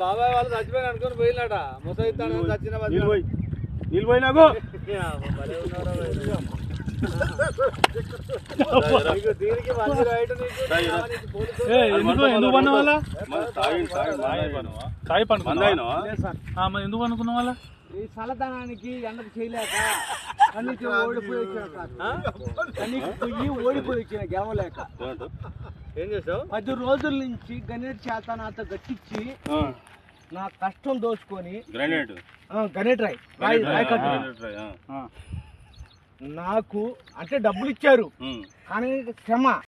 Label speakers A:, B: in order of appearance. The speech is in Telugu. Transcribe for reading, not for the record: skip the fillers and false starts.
A: బాబాయ్ వాళ్ళు చచ్చిపోయి అనుకుని పోయినట ముసైతాను చచ్చిన
B: నీళ్ళు పోయినాకు
C: ఎందుకు పన్న వాళ్ళ ఎందుకు అనుకున్న వాళ్ళ
A: ఈ చల్లదనానికి ఎండకు చేయలేక కన్నీకి ఓడిపోయి వచ్చిన గెలవలేక ఏం చేసావు 10 రోజుల నుంచి గణేట్ చేత నాతో గట్టించి నా కష్టం దోచుకొని గణేట్ రాయ్ నాకు అంటే డబ్బులు ఇచ్చారు కానీ క్షమ